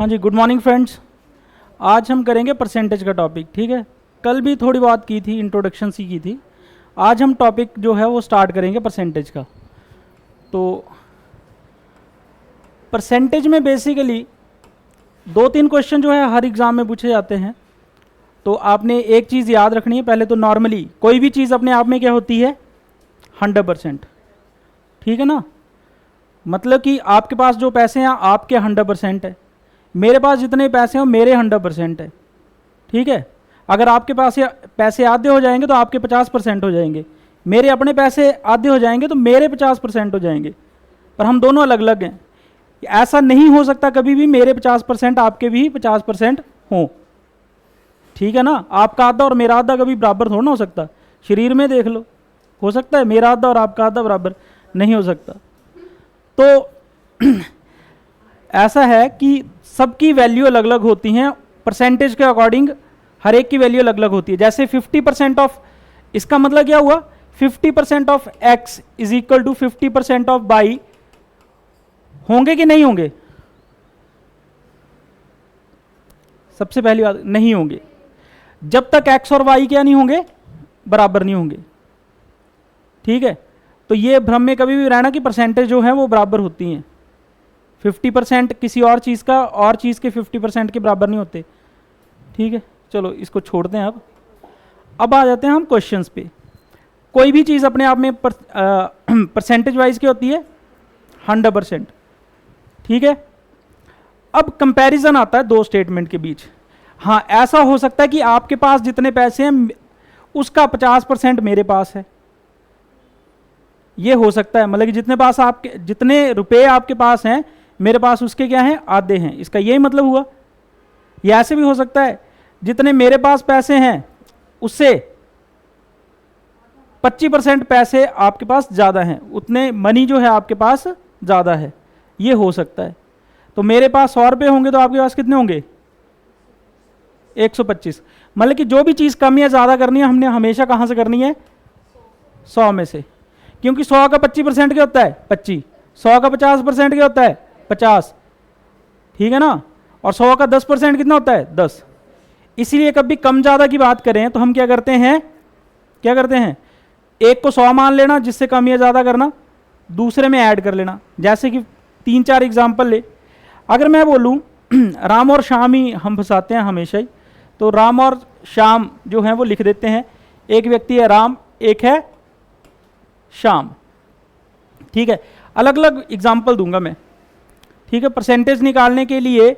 हाँ जी, good morning friends. आज हम करेंगे परसेंटेज का टॉपिक। ठीक है, कल भी थोड़ी बात की थी, इंट्रोडक्शन सी की थी। आज हम टॉपिक जो है वो स्टार्ट करेंगे परसेंटेज का। तो परसेंटेज में बेसिकली 2-3 क्वेश्चन जो है हर एग्ज़ाम में पूछे जाते हैं। तो आपने एक चीज़ याद रखनी है, पहले तो नॉर्मली कोई भी चीज़ अपने आप में क्या होती है, 100%। ठीक है ना, मतलब कि आपके पास जो पैसे हैं आपके 100% है, मेरे पास जितने पैसे हैं मेरे 100% है। ठीक है, अगर आपके पास पैसे आधे हो जाएंगे तो आपके 50% हो जाएंगे, मेरे अपने पैसे आधे हो जाएंगे तो मेरे 50% हो जाएंगे, पर हम दोनों अलग अलग हैं। ऐसा नहीं हो सकता कभी भी मेरे 50% आपके भी 50% हों। ठीक है ना, आपका आधा और मेरा आधा कभी बराबर थोड़ा ना हो सकता। शरीर में देख लो, हो सकता है मेरा आधा और आपका आधा बराबर? नहीं हो सकता। तो ऐसा है कि सबकी वैल्यू अलग अलग होती हैं, परसेंटेज के अकॉर्डिंग हर एक की वैल्यू अलग अलग होती है। जैसे 50% ऑफ, इसका मतलब क्या हुआ, 50% of x is equal to 50% of y होंगे कि नहीं होंगे? सबसे पहली बात, नहीं होंगे। जब तक x और y क्या नहीं होंगे, बराबर नहीं होंगे। ठीक है, तो ये भ्रम में कभी भी रहना कि परसेंटेज जो है वो बराबर होती हैं। 50% किसी और चीज़ का और चीज़ के 50% के बराबर नहीं होते। ठीक है, चलो इसको छोड़ते हैं। अब आ जाते हैं हम क्वेश्चंस पे। कोई भी चीज़ अपने आप में परसेंटेज वाइज क्या होती है, 100%। ठीक है, अब कंपैरिजन आता है दो स्टेटमेंट के बीच। हाँ, ऐसा हो सकता है कि आपके पास जितने पैसे हैं उसका 50% मेरे पास है, ये हो सकता है। मतलब कि जितने रुपए आपके पास हैं मेरे पास उसके क्या हैं, आधे हैं, इसका यही मतलब हुआ। या ऐसे भी हो सकता है जितने मेरे पास पैसे हैं उससे 25% पैसे आपके पास ज़्यादा हैं, उतने मनी जो है आपके पास ज़्यादा है, ये हो सकता है। तो मेरे पास 100 रुपये होंगे तो आपके पास कितने होंगे, 125। मतलब कि जो भी चीज़ कम या ज़्यादा करनी है हमने हमेशा कहाँ से करनी है, 100 में से, क्योंकि 100 का 25% क्या होता है, 25। 100 का 50% क्या होता है, 50। ठीक है ना, और 100 का 10% कितना होता है, 10। इसलिए कभी कम ज़्यादा की बात करें तो हम क्या करते हैं, एक को 100 मान लेना, जिससे कम या ज़्यादा करना दूसरे में ऐड कर लेना। जैसे कि 3-4 एग्जाम्पल ले, अगर मैं बोलूँ राम और श्याम ही हम फंसाते हैं हमेशा ही, तो राम और श्याम जो हैं वो लिख देते हैं। एक व्यक्ति है राम, एक है श्याम। ठीक है, अलग अलग एग्जाम्पल दूंगा मैं। ठीक है, परसेंटेज निकालने के लिए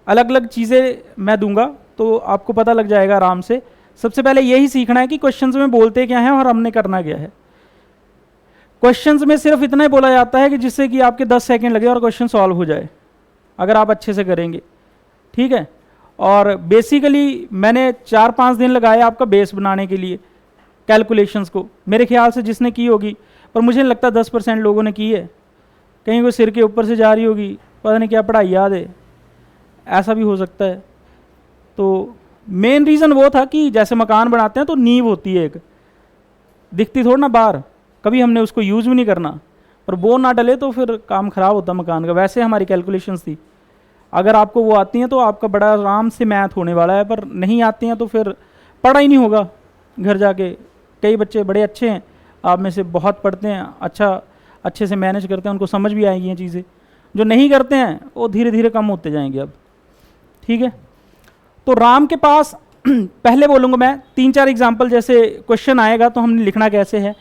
अलग अलग चीज़ें मैं दूंगा तो आपको पता लग जाएगा आराम से। सबसे पहले यही सीखना है कि क्वेश्चंस में बोलते क्या हैं और हमने करना क्या है। क्वेश्चंस में सिर्फ इतना ही बोला जाता है कि जिससे कि आपके 10 सेकंड लगे और क्वेश्चन सॉल्व हो जाए, अगर आप अच्छे से करेंगे। ठीक है, और बेसिकली मैंने 4-5 दिन लगाए आपका बेस बनाने के लिए, कैलकुलेशंस को। मेरे ख्याल से जिसने की होगी, पर मुझे नहीं लगता 10% लोगों ने की है, कहीं कोई सिर के ऊपर से जा रही होगी, पता नहीं क्या पढ़ाई याद है, ऐसा भी हो सकता है। तो मेन रीज़न वो था कि जैसे मकान बनाते हैं तो नींव होती है एक, दिखती थोड़ा ना बाहर, कभी हमने उसको यूज़ भी नहीं करना, पर वो ना डले तो फिर काम ख़राब होता मकान का। वैसे हमारी कैलकुलेशंस थी। अगर आपको वो आती हैं तो आपका बड़ा आराम से मैथ होने वाला है, पर नहीं आती हैं तो फिर पढ़ा ही नहीं होगा घर जाके। कई बच्चे बड़े अच्छे हैं आप में से, बहुत पढ़ते हैं, अच्छे से मैनेज करते हैं, उनको समझ भी आएंगी ये चीज़ें। जो नहीं करते हैं वो धीरे धीरे कम होते जाएंगे अब। ठीक है, तो राम के पास पहले बोलूँगा मैं 3-4 एग्जाम्पल, जैसे क्वेश्चन आएगा तो हमने लिखना कैसे है।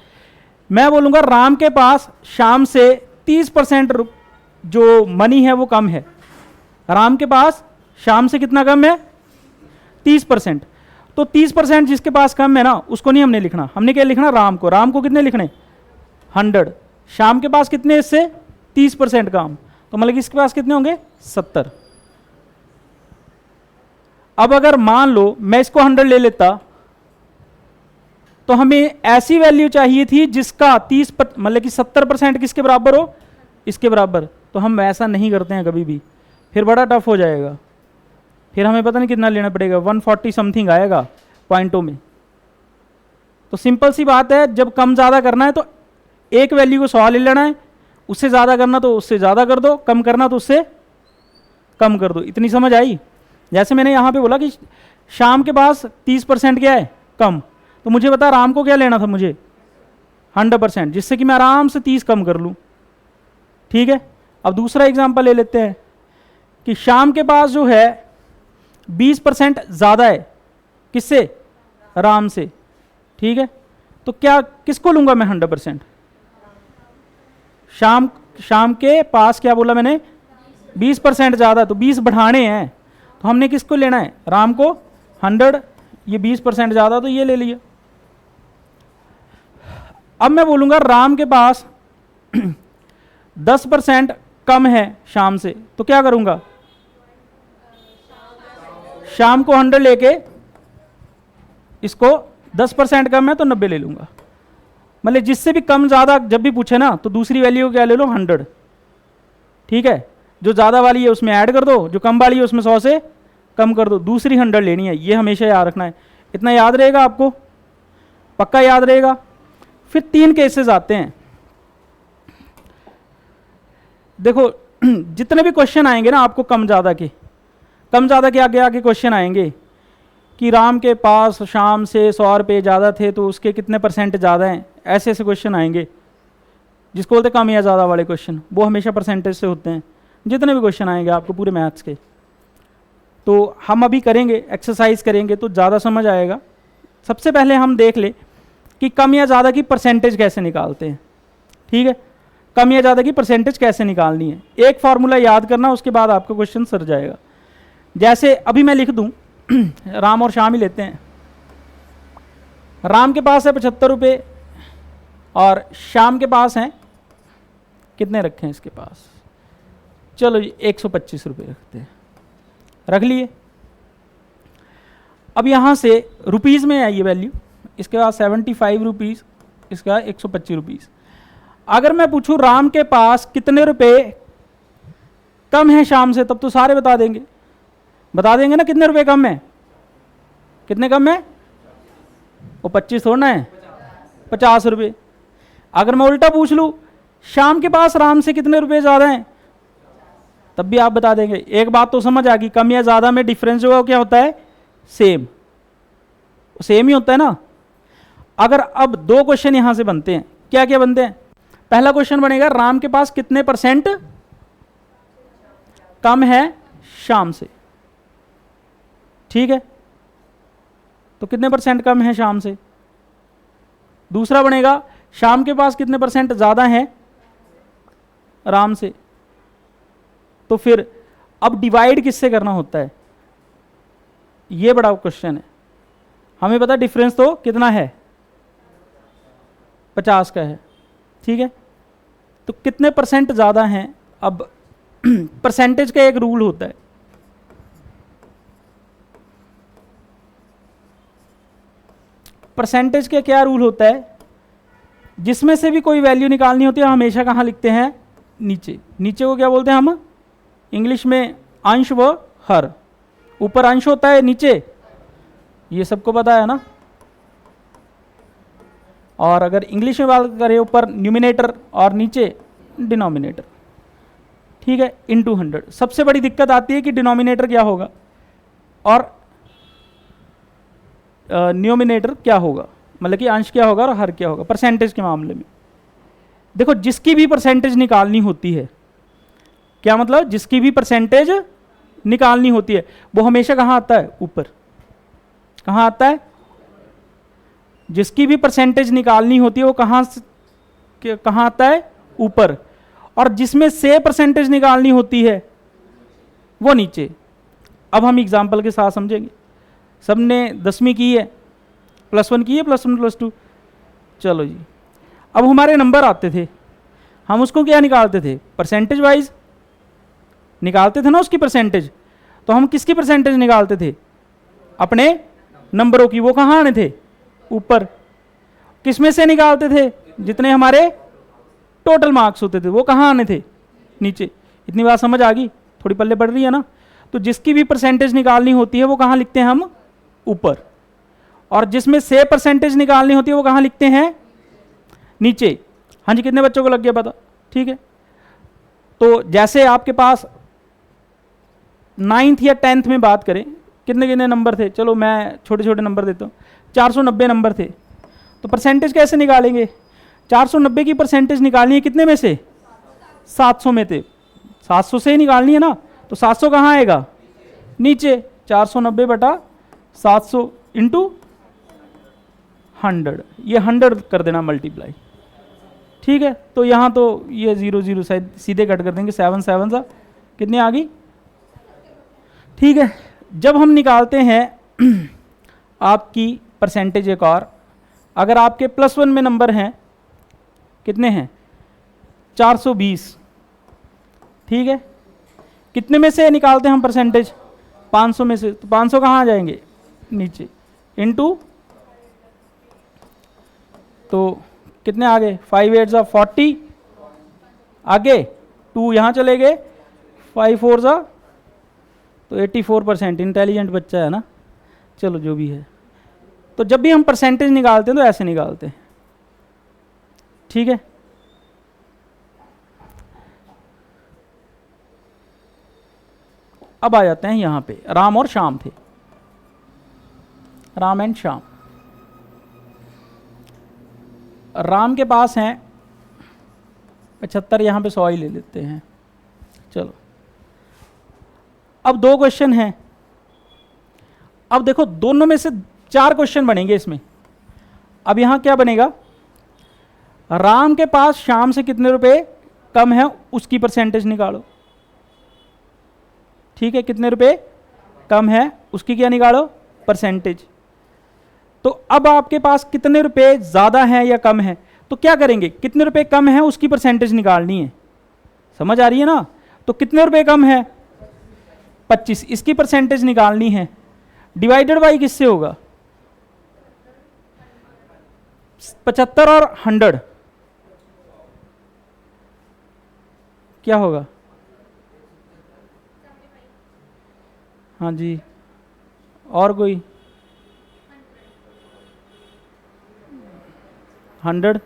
मैं बोलूँगा राम के पास श्याम से 30% जो मनी है वो कम है। राम के पास श्याम से कितना कम है, 30%। तो 30% जिसके पास कम है ना उसको नहीं हमने लिखना, हमने क्या लिखना, राम को कितने लिखने, 100। श्याम के पास कितने, इससे 30% कम, तो मतलब इसके पास कितने होंगे, 70। अब अगर मान लो मैं इसको 100 ले लेता तो हमें ऐसी वैल्यू चाहिए थी जिसका 30 मतलब कि 70% किसके बराबर हो, इसके बराबर। तो हम ऐसा नहीं करते हैं कभी भी, फिर बड़ा टफ हो जाएगा, फिर हमें पता नहीं कितना लेना पड़ेगा, 140 समथिंग आएगा पॉइंटों में। तो सिंपल सी बात है, जब कम ज़्यादा करना है तो एक वैल्यू को 100 ले लेना है, उससे ज़्यादा करना तो उससे ज़्यादा कर दो, कम करना तो उससे कम कर दो। इतनी समझ आई? जैसे मैंने यहाँ पे बोला कि शाम के पास 30% क्या है, कम, तो मुझे बता राम को क्या लेना था, मुझे 100%, जिससे कि मैं आराम से 30 कम कर लूँ। ठीक है, अब दूसरा एग्जांपल ले लेते हैं कि शाम के पास जो है 20% ज़्यादा है, किससे, राम से। ठीक है, तो क्या किसको लूँगा मैं 100%? शाम के पास क्या बोला मैंने, 20% ज़्यादा, तो 20 बढ़ाने हैं, तो हमने किसको लेना है, राम को 100, ये 20% ज़्यादा तो ये ले लिया। अब मैं बोलूँगा राम के पास 10% कम है शाम से, तो क्या करूँगा, शाम को 100 लेके इसको 10% कम है तो 90 ले लूँगा। मतलब जिससे भी कम ज़्यादा जब भी पूछे ना तो दूसरी वैल्यू क्या ले लो, 100। ठीक है, जो ज़्यादा वाली है उसमें ऐड कर दो, जो कम वाली है उसमें 100 से कम कर दो, दूसरी 100 लेनी है। ये हमेशा याद रखना है। इतना याद रहेगा आपको, पक्का याद रहेगा। फिर 3 केसेस आते हैं। देखो जितने भी क्वेश्चन आएंगे ना आपको कम ज़्यादा के आगे आगे क्वेश्चन आएंगे कि राम के पास शाम से 100 रुपये ज़्यादा थे तो उसके कितने % ज़्यादा हैं, ऐसे ऐसे क्वेश्चन आएंगे जिसको बोलते कम या ज़्यादा वाले क्वेश्चन। वो हमेशा परसेंटेज से होते हैं। जितने भी क्वेश्चन आएंगे आपको पूरे मैथ्स के, तो हम अभी करेंगे, एक्सरसाइज करेंगे तो ज़्यादा समझ आएगा। सबसे पहले हम देख ले कि कम या ज़्यादा की परसेंटेज कैसे निकालते हैं। ठीक है, कम या ज़्यादा की परसेंटेज कैसे निकालनी है, एक फार्मूला याद करना, उसके बाद आपका क्वेश्चन सर जाएगा। जैसे अभी मैं लिख दूं राम और शाम ही लेते हैं। राम के पास है 75 रुपये और शाम के पास हैं, कितने रखे हैं इसके पास, चलो 125 रुपये रखते हैं, रख लिए। अब यहाँ से रुपीज़ में है ये वैल्यू, इसके बाद 75 रुपीज़, इसका 125 रुपीज़। अगर मैं पूछूं राम के पास कितने रुपए कम है शाम से, तब तो सारे बता देंगे ना कितने रुपए कम है, कितने कम है, वो 25 थोड़ा है, 50 रुपये। अगर मैं उल्टा पूछ लूँ शाम के पास राम से कितने रुपए ज़्यादा हैं, तब भी आप बता देंगे। एक बात तो समझ आ गई, कम या ज़्यादा में डिफरेंस जो है क्या होता है, सेम ही होता है ना। अगर अब 2 क्वेश्चन यहां से बनते हैं, क्या क्या बनते हैं, पहला क्वेश्चन बनेगा राम के पास कितने % कम है शाम से। ठीक है, तो कितने % कम है शाम से। दूसरा बनेगा शाम के पास कितने % ज़्यादा है राम से। तो फिर अब डिवाइड किससे करना होता है, ये बड़ा क्वेश्चन है। हमें पता डिफरेंस तो कितना है, 50 का है। ठीक है, तो कितने % ज़्यादा हैं। अब परसेंटेज का एक रूल होता है, परसेंटेज का क्या रूल होता है, जिसमें से भी कोई वैल्यू निकालनी होती है हमेशा कहाँ लिखते हैं, नीचे। नीचे को क्या बोलते हैं हम इंग्लिश में, अंश व हर। ऊपर अंश होता है, नीचे, ये सबको पता है ना। और अगर इंग्लिश में बात करें, ऊपर न्यूमिनेटर और नीचे डिनोमिनेटर। ठीक है, इनटू 100। सबसे बड़ी दिक्कत आती है कि डिनोमिनेटर क्या होगा और न्यूमिनेटर क्या होगा, मतलब कि अंश क्या होगा और हर क्या होगा। परसेंटेज के मामले में देखो, जिसकी भी परसेंटेज निकालनी होती है, क्या मतलब, जिसकी भी परसेंटेज निकालनी होती है वो हमेशा कहाँ आता है, ऊपर। कहाँ आता है, जिसकी भी परसेंटेज निकालनी होती है वो कहाँ आता है, ऊपर। और जिसमें से परसेंटेज निकालनी होती है वो नीचे। अब हम एग्जाम्पल के साथ समझेंगे। सबने 10वीं की है, +1 की है, +1 +2, चलो जी। अब हमारे नंबर आते थे, हम उसको क्या निकालते थे, परसेंटेज वाइज निकालते थे ना उसकी परसेंटेज। तो हम किसकी परसेंटेज निकालते थे, अपने नंबरों की। वो कहाँ आने थे, ऊपर। किसमें से निकालते थे, जितने हमारे टोटल मार्क्स होते थे वो कहाँ आने थे, नीचे। इतनी बात समझ आ गई, थोड़ी पल्ले पड़ रही है ना। तो जिसकी भी परसेंटेज निकालनी होती है वो कहाँ लिखते हैं हम, ऊपर। और जिसमें से परसेंटेज निकालनी होती है वो कहाँ लिखते हैं, नीचे। हाँ जी, कितने बच्चों को लग गया पता। ठीक है, तो जैसे आपके पास नाइन्थ या टेंथ में बात करें, कितने कितने नंबर थे, चलो मैं छोटे छोटे नंबर देता हूँ, 490 नंबर थे, तो परसेंटेज कैसे निकालेंगे? 490 की परसेंटेज निकालनी है कितने में से? 700 में थे, 700 से ही निकालनी है ना, तो 700 कहाँ आएगा? नीचे। 490 बटा 700 इंटू 100, ये 100 कर देना मल्टीप्लाई, ठीक है। तो यहाँ तो ये 0 0 सीधे कट कर देंगे, 7 7 सा कितनी आ गई, ठीक है। जब हम निकालते हैं आपकी परसेंटेज एक और, अगर आपके +1 में नंबर हैं, कितने हैं? 420, ठीक है। कितने में से निकालते हैं हम परसेंटेज? 500 में से, तो 500 कहाँ आ जाएंगे? नीचे, इनटू, तो कितने आ गए? 5 8 ज़ा 40, आगे 2 यहाँ चले गए, 5 4 ज़ा, तो 84%। इंटेलिजेंट बच्चा है ना, चलो जो भी है। तो जब भी हम परसेंटेज निकालते हैं तो ऐसे निकालते हैं, ठीक है। अब आ जाते हैं यहाँ पे, राम और श्याम थे, राम एंड श्याम। राम के पास हैं 75, यहाँ पे 100 ही ले लेते हैं, चलो। अब 2 क्वेश्चन हैं, अब देखो दोनों में से 4 क्वेश्चन बनेंगे इसमें। अब यहाँ क्या बनेगा? राम के पास श्याम से कितने रुपए कम है, उसकी परसेंटेज निकालो, ठीक है। कितने रुपए कम है उसकी क्या निकालो? परसेंटेज। तो अब आपके पास कितने रुपए ज्यादा हैं या कम है, तो क्या करेंगे? कितने रुपए कम है उसकी परसेंटेज निकालनी है, समझ आ रही है ना? तो कितने रुपए कम है? 25, इसकी परसेंटेज निकालनी है। डिवाइडेड बाई किससे होगा? 75 और 100 क्या होगा? हाँ जी, और कोई? 100।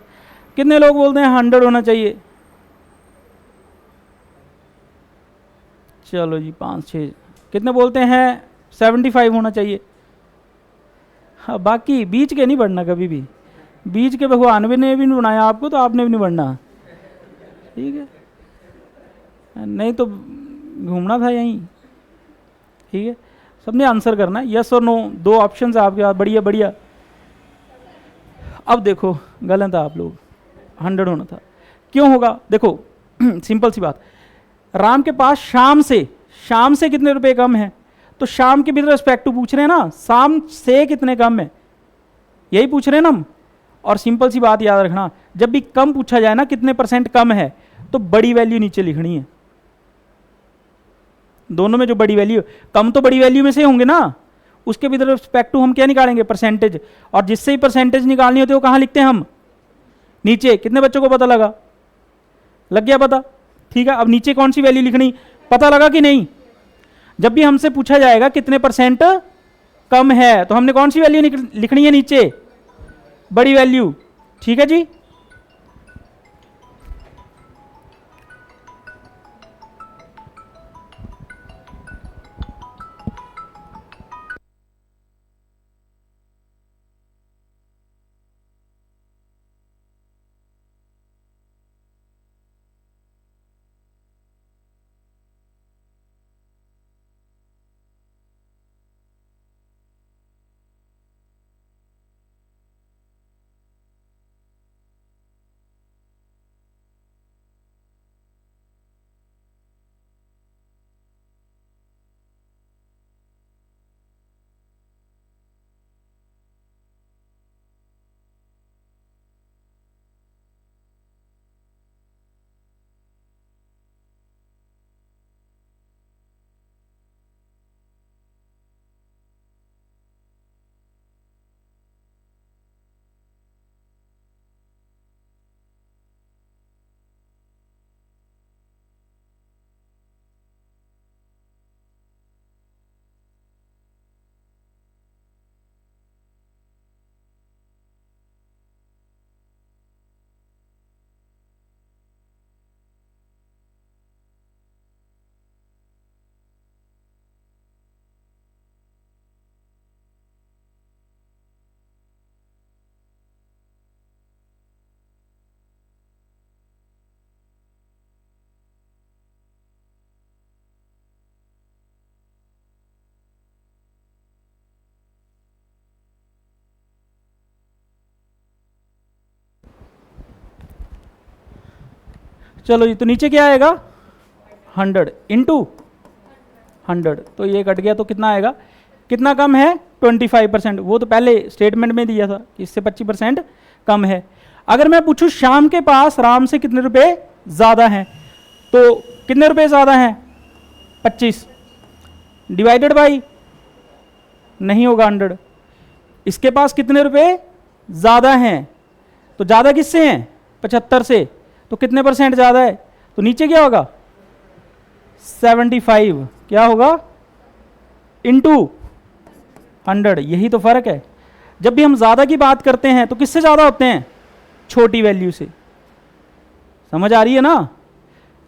कितने लोग बोलते हैं 100 होना चाहिए? चलो जी 5 6। कितने बोलते हैं 75 होना चाहिए? हाँ, बाकी बीच के नहीं बढ़ना कभी भी, बीच के भगवान भी ने भी नहीं बनाया आपको, तो आपने भी नहीं बढ़ना, ठीक है। नहीं तो घूमना था यहीं, ठीक है। सबने आंसर करना है, यस और नो, 2 ऑप्शन है आपके पास, बढ़िया बढ़िया। अब देखो गलत है आप लोग, 100 होना था। क्यों होगा? देखो सिंपल सी बात, राम के पास शाम से कितने रुपए कम है, तो शाम के विद रिस्पेक्ट टू पूछ रहे हैं ना, शाम से कितने कम है, यही पूछ रहे हैं ना हम। और सिंपल सी बात याद रखना, जब भी कम पूछा जाए ना, कितने परसेंट कम है, तो बड़ी वैल्यू नीचे लिखनी है। दोनों में जो बड़ी वैल्यू, कम तो बड़ी वैल्यू में से होंगे ना, उसके विद रिस्पेक्ट टू हम क्या निकालेंगे? परसेंटेज। और जिससे ही परसेंटेज निकालनी होती है वो कहाँ लिखते हैं हम? नीचे। कितने बच्चों को पता लगा? लग गया पता, ठीक है। अब नीचे कौन सी वैल्यू लिखनी, पता लगा कि नहीं? जब भी हमसे पूछा जाएगा कितने परसेंट कम है, तो हमने कौन सी वैल्यू लिखनी है? नीचे, बड़ी वैल्यू, ठीक है जी। चलो जी, तो नीचे क्या आएगा 100 इंटू 100, तो ये कट गया, तो कितना आएगा, कितना कम है 25%। वो तो पहले स्टेटमेंट में दिया था कि इससे 25% कम है। अगर मैं पूछूं श्याम के पास राम से कितने रुपए ज़्यादा हैं, तो कितने रुपए ज़्यादा हैं 25 डिवाइडेड बाई नहीं होगा 100। इसके पास कितने रुपए ज़्यादा हैं, तो ज़्यादा किससे हैं 75 से, तो कितने परसेंट ज़्यादा है, तो नीचे क्या होगा 75 क्या होगा इंटू 100। यही तो फर्क है, जब भी हम ज़्यादा की बात करते हैं तो किससे ज़्यादा होते हैं, छोटी वैल्यू से। समझ आ रही है ना,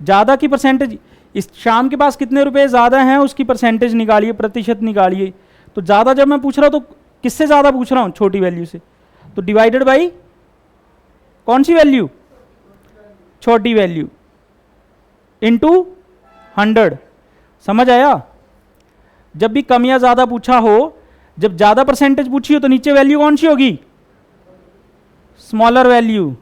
ज़्यादा की परसेंटेज, इस शाम के पास कितने रुपए ज़्यादा हैं उसकी परसेंटेज निकालिए, प्रतिशत निकालिए। तो ज़्यादा जब मैं पूछ रहा हूँ तो किससे ज़्यादा पूछ रहा हूँ, छोटी वैल्यू से, तो डिवाइडेड बाई कौन सी वैल्यू, छोटी वैल्यू, इनटू 100। समझ आया। जब भी कम या ज़्यादा पूछा हो, जब ज़्यादा परसेंटेज पूछी हो तो नीचे वैल्यू कौन सी होगी, स्मॉलर वैल्यू,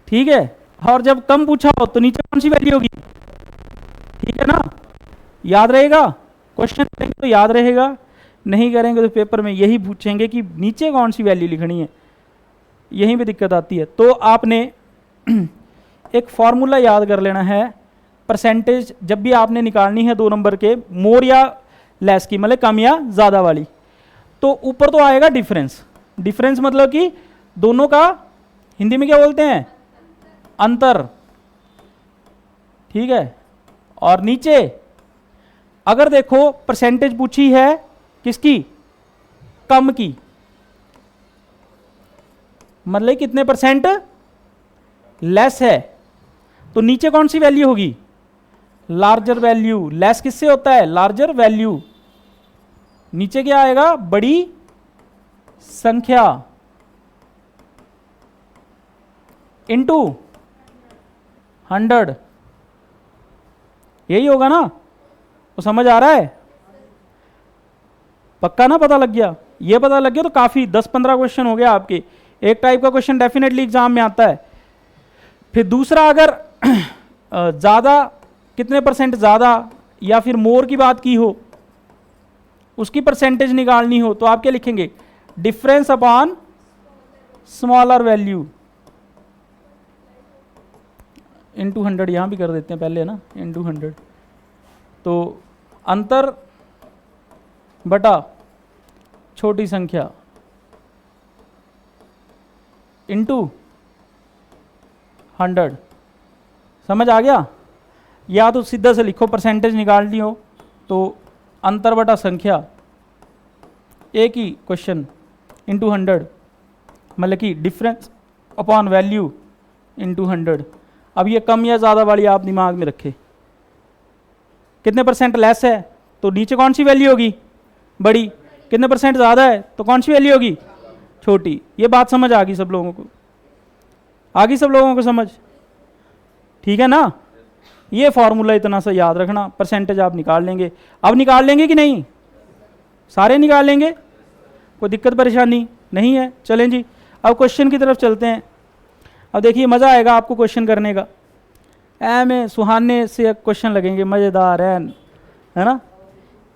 ठीक है। और जब कम पूछा हो तो नीचे कौन सी वैल्यू होगी, ठीक है ना। याद रहेगा, क्वेश्चन करेंगे तो याद रहेगा, नहीं करेंगे तो पेपर में यही पूछेंगे कि नीचे कौन सी वैल्यू लिखनी है, यहीं पे दिक्कत आती है। तो आपने एक फॉर्मूला याद कर लेना है, परसेंटेज जब भी आपने निकालनी है 2 नंबर के, मोर या लेस की, मतलब कम या ज़्यादा वाली, तो ऊपर तो आएगा डिफरेंस। डिफरेंस मतलब कि दोनों का हिंदी में क्या बोलते हैं, अंतर, ठीक है। और नीचे अगर देखो परसेंटेज पूछी है किसकी, कम की, मतलब कितने परसेंट लेस है, तो नीचे कौन सी वैल्यू होगी, लार्जर वैल्यू। लेस किससे होता है, लार्जर वैल्यू। नीचे क्या आएगा, बड़ी संख्या, इनटू 100, यही होगा ना। तो समझ आ रहा है, पक्का ना, पता लग गया। ये पता लग गया तो काफ़ी 10-15 क्वेश्चन हो गया आपके। एक टाइप का क्वेश्चन डेफिनेटली एग्जाम में आता है। फिर दूसरा, अगर ज़्यादा कितने परसेंट ज़्यादा या फिर मोर की बात की हो, उसकी परसेंटेज निकालनी हो, तो आप क्या लिखेंगे, difference upon smaller value into 100। यहाँ भी कर देते हैं पहले ना, इनटू 100, तो अंतर बटा छोटी संख्या इनटू 100। समझ आ गया। या तो सीधा से लिखो, परसेंटेज निकालनी हो तो अंतर बटा संख्या, एक ही क्वेश्चन, इनटू 100, मतलब कि डिफरेंस अपॉन वैल्यू इनटू 100। अब ये कम या ज़्यादा वाली आप दिमाग में रखें, कितने परसेंट लेस है तो नीचे कौन सी वैल्यू होगी, बड़ी। कितने परसेंट ज़्यादा है तो कौन सी वैल्यू होगी, छोटी। ये बात समझ आ गई सब लोगों को, आ गई सब लोगों को समझ, ठीक है ना। ये फॉर्मूला इतना सा याद रखना, परसेंटेज आप निकाल लेंगे। अब निकाल लेंगे कि नहीं, सारे निकाल लेंगे, कोई दिक्कत परेशानी नहीं है। चलें जी, अब क्वेश्चन की तरफ चलते हैं। अब देखिए मज़ा आएगा आपको क्वेश्चन करने का, में सुहाने से क्वेश्चन लगेंगे, मज़ेदार है ना।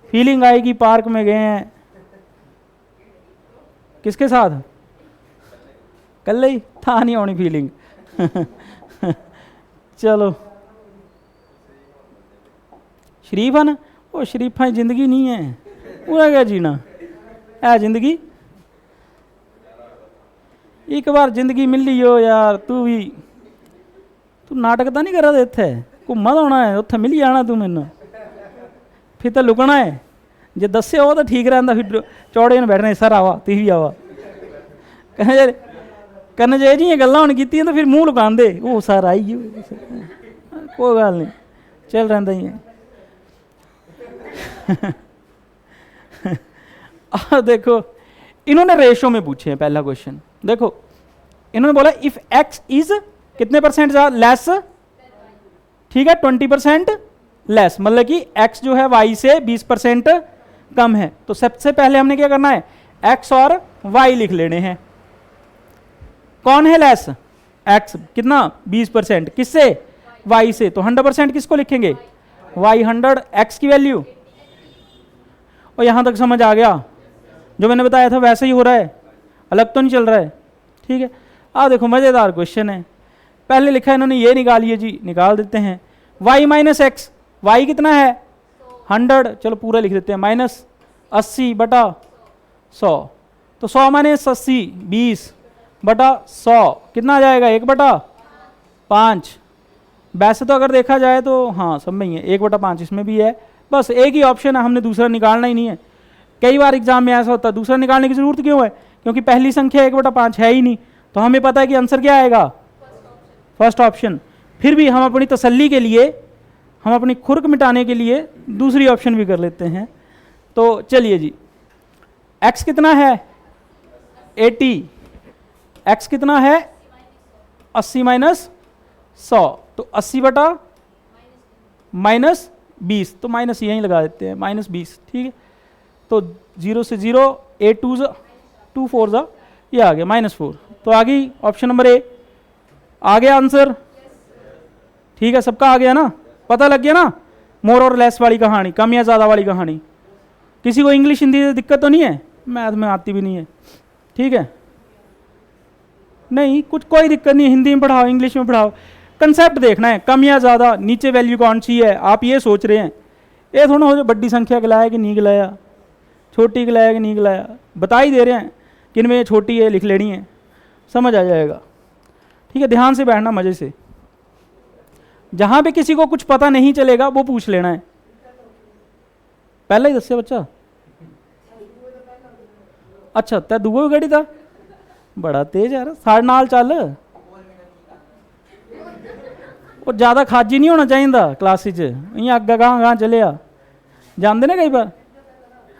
फीलिंग आएगी, पार्क में गए हैं, किसके साथ, कल ही था, नहीं होनी फीलिंग चलो, शरीफ है ना, वो शरीफा जिंदगी नहीं है, पूरा क्या जीना है जिंदगी। एक बार जिंदगी मिल ली हो यार, तू भी तू नाटक तो नहीं करा दे, इत्थे घूमा तो होना है, उत्थे मिल जाना तू मैनू, फिर तो लुकना है। जे दस्से हो तो ठीक रहा, फिर चौड़े ने बैठने, सर आवा ती भी आवा, कहने जे जी गल्लां हुण कीतियां तो फिर मूँह लुकान दे, वो सर आई कोई गल नहीं, चल रहा ही है देखो इन्होंने रेशो में पूछे हैं। पहला क्वेश्चन देखो, इन्होंने बोला इफ एक्स इज कितने परसेंट लेस, ठीक है 20% लेस, मतलब कि एक्स जो है वाई से 20% कम है। तो सबसे पहले हमने क्या करना है, एक्स और वाई लिख लेने हैं। कौन है लेस, एक्स कितना 20%, किससे? वाई से। तो 100% किसको लिखेंगे? वाई 100, एक्स की वैल्यू। और यहां तक समझ आ गया? जो मैंने बताया था वैसे ही हो रहा है, अलग तो नहीं चल रहा है। ठीक है, अब देखो मजेदार क्वेश्चन है। पहले लिखा है इन्होंने ये निकालिए जी, निकाल देते हैं। वाई माइनस एक्स, वाई कितना है? 100, चलो पूरा लिख देते हैं, माइनस 80/100। तो 100 माइनस 80 20/100 कितना आ जाएगा? 1/5। वैसे तो अगर देखा जाए तो हाँ सब में ही है, 1/5 इसमें भी है, बस एक ही ऑप्शन है, हमने दूसरा निकालना ही नहीं है। कई बार एग्जाम में ऐसा होता है, दूसरा निकालने की जरूरत क्यों है? क्योंकि पहली संख्या 1/5 है ही नहीं, तो हमें पता है कि आंसर क्या आएगा? First option. फिर भी हम अपनी तसल्ली के लिए, हम अपनी खुर्क मिटाने के लिए दूसरी ऑप्शन भी कर लेते हैं। तो चलिए जी, x कितना है? 80, x कितना है? 80 माइनस 100, तो 80/-20, तो माइनस यहीं लगा देते हैं, -20। ठीक है, तो 0 से 0, 8 2 2 4 ये आ गया -4। तो आ गई ऑप्शन नंबर ए, आ गया आंसर। ठीक है, सबका आ गया ना, पता लग गया ना? मोर और लेस वाली कहानी, कम या ज़्यादा वाली कहानी। किसी को इंग्लिश हिंदी से दिक्कत तो नहीं है? मैथ में आती भी नहीं है, ठीक है? नहीं, कुछ कोई दिक्कत नहीं है, हिंदी में पढ़ाओ इंग्लिश में पढ़ाओ, कंसेप्ट देखना है, कम या ज़्यादा, नीचे वैल्यू कौन सी है, आप ये सोच रहे हैं। ये थोड़ा हो जो बड़ी संख्या गिलाया कि नहीं गिलाया, छोटी गिलाया कि नहीं गिलाया, बता ही दे रहे हैं कि इनमें ये छोटी है, लिख लेनी है, समझ आ जाएगा। ठीक है, ध्यान से बैठना मज़े से। जहाँ पे किसी को कुछ पता नहीं चलेगा वो पूछ लेना है। पहला ही दस्या बच्चा, अच्छा तै दूआ भी गड़ी था, बड़ा तेज यार, साढ़े नाल चल। और ज़्यादा खाजी नहीं होना चाहिए क्लास च, इं अग्गा गां चलिया जाते ने कई बार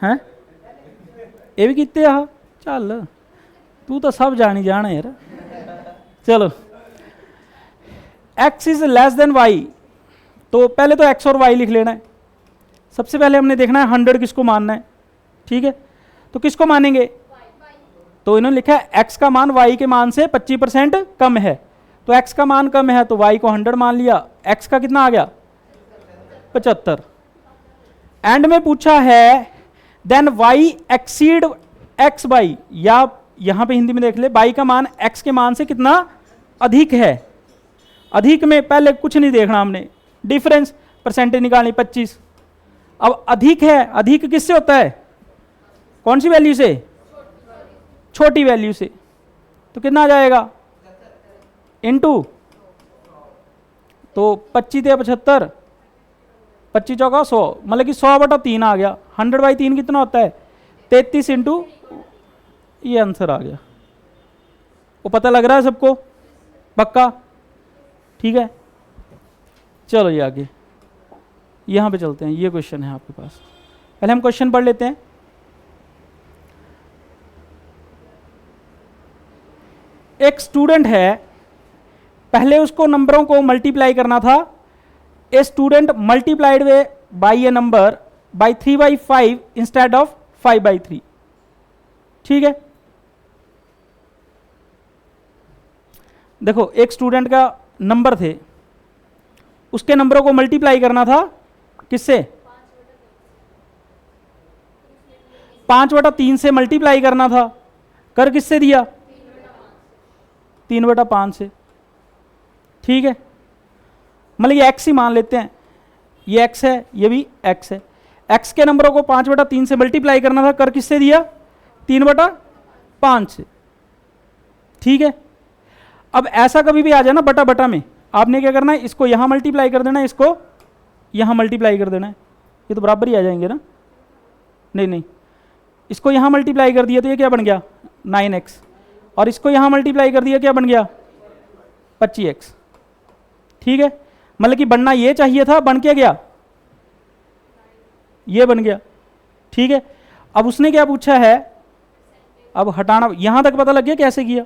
हैं, ये भी किते आ, चल तू तो सब जानी जाना यार। चलो, x is less than y, तो पहले तो x और y लिख लेना है। सबसे पहले हमने देखना है 100 किसको मानना है। ठीक है, तो किसको मानेंगे? तो इन्होंने लिखा है x का मान y के मान से 25% कम है, तो x का मान कम है तो y को 100 मान लिया, x का कितना आ गया? 75। एंड में पूछा है then y exceed x by, या यहां पे हिंदी में देख ले, y का मान x के मान से कितना अधिक है। अधिक में पहले कुछ नहीं देखना हमने, डिफरेंस परसेंटेज निकालनी 25। अब अधिक है, अधिक किससे होता है? कौन सी वैल्यू से? छोटी वैल्यू से। तो कितना आ जाएगा? इनटू, तो 25 × 75, 25 चौका 100, मतलब कि 100/3 आ गया। 100/3 कितना होता है? 33 इंटू, ये आंसर आ गया। वो पता लग रहा है सबको? पक्का? ठीक है, चलो ये आगे यहां पे चलते हैं। ये क्वेश्चन है आपके पास, पहले हम क्वेश्चन पढ़ लेते हैं। एक स्टूडेंट है, पहले उसको नंबरों को मल्टीप्लाई करना था। A student multiplied by A number by 3/5 instead of 5/3। ठीक है, देखो एक स्टूडेंट का नंबर थे, उसके नंबरों को मल्टीप्लाई करना था किससे? 5/3 से मल्टीप्लाई करना था। कर किससे दिया? 3/5 से। ठीक है, मतलब ये x ही मान लेते हैं, ये x है, ये भी x है। x के नंबरों को 5/3 से मल्टीप्लाई करना था, कर किससे दिया? 3/5 से। ठीक है, अब ऐसा कभी भी आ जाए ना बटा बटा में, आपने क्या करना है? इसको यहां मल्टीप्लाई कर देना है, इसको यहां मल्टीप्लाई कर देना है, ये तो बराबर ही आ जाएंगे ना। नहीं नहीं, इसको यहां मल्टीप्लाई कर दिया तो ये क्या बन गया? 9x, और इसको यहां मल्टीप्लाई कर दिया, क्या बन गया? 25x। ठीक है, मतलब कि बनना ये चाहिए था, बन क्या गया? ये बन गया। ठीक है, अब उसने क्या पूछा है? अब हटाना, यहां तक पता लग गया कैसे किया?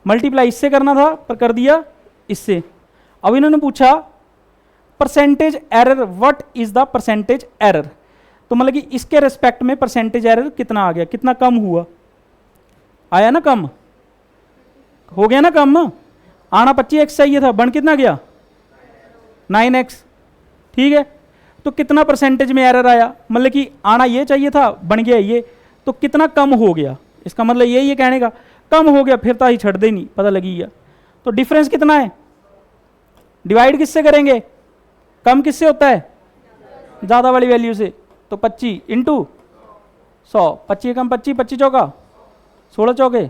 मल्टीप्लाई इससे करना था पर कर दिया इससे। अब इन्होंने पूछा percentage error, what is the percentage error, तो मतलब कि इसके रेस्पेक्ट में परसेंटेज एरर कितना आ गया, कितना कम हुआ? आया ना कम, हो गया ना कम। आना 25x चाहिए था, बन कितना गया 9x, ठीक है। तो कितना परसेंटेज में एरर आया, मतलब कि आना ये चाहिए था, बन गया ये, तो कितना कम हो गया, इसका मतलब यही है कहने का, कम हो गया, फिर तो ही छड़ दे नहीं, पता लगी गया। तो डिफरेंस कितना है, डिवाइड किससे करेंगे, कम किससे होता है, ज़्यादा वाली वैल्यू से, तो 25 इंटू 100, 25 कम 25, 25 चौका 16 चौके।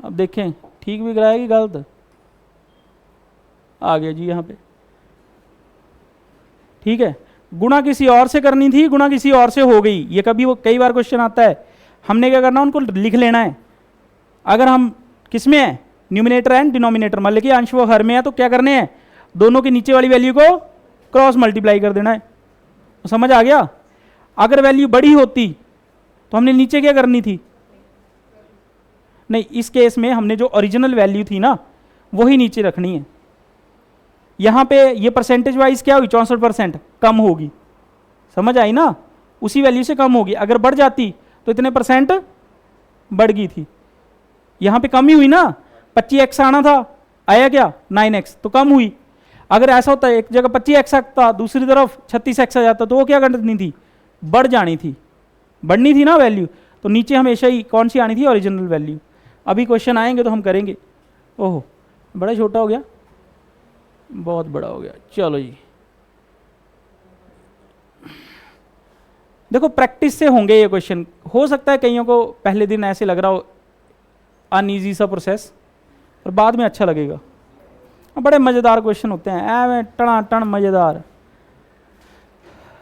अब देखें ठीक भी कराएगी गलत, आ गया जी यहाँ पे, ठीक है। गुणा किसी और से करनी थी, गुणा किसी और से हो गई, ये कभी वो कई बार क्वेश्चन आता है, हमने क्या करना, उनको लिख लेना है। अगर हम किस में है, न्यूमिनेटर एंड डिनोमिनेटर, मतलब कि अंश व हर में है, तो क्या करने हैं, दोनों के नीचे वाली वैल्यू को क्रॉस मल्टीप्लाई कर देना है। तो समझ आ गया। अगर वैल्यू बड़ी होती तो हमने नीचे क्या करनी थी, नहीं, इस केस में हमने जो ओरिजिनल वैल्यू थी ना वही नीचे रखनी है। यहां पे ये परसेंटेज वाइज क्या हुई, 64% कम होगी, समझ आई ना, उसी वैल्यू से कम होगी। अगर बढ़ जाती तो इतने परसेंट बढ़ गई थी, यहां पे कम ही हुई ना, 25x आना था, आया क्या 9x, तो कम हुई। अगर ऐसा होता है एक जगह 25x आता, दूसरी तरफ 36x आ जाता, तो वो क्या करनी थी, बढ़ जानी थी, बढ़नी थी ना वैल्यू, तो नीचे हमेशा ही कौन सी आनी थी, ओरिजिनल वैल्यू। अभी क्वेश्चन आएंगे तो हम करेंगे। ओहो बड़ा छोटा हो गया, बहुत बड़ा हो गया, चलो जी। देखो प्रैक्टिस से होंगे ये क्वेश्चन, हो सकता है कईयों को पहले दिन ऐसे लग रहा हो अनईजी सा प्रोसेस, और बाद में अच्छा लगेगा। बड़े मज़ेदार क्वेश्चन होते हैं, ऐ टना टन मज़ेदार,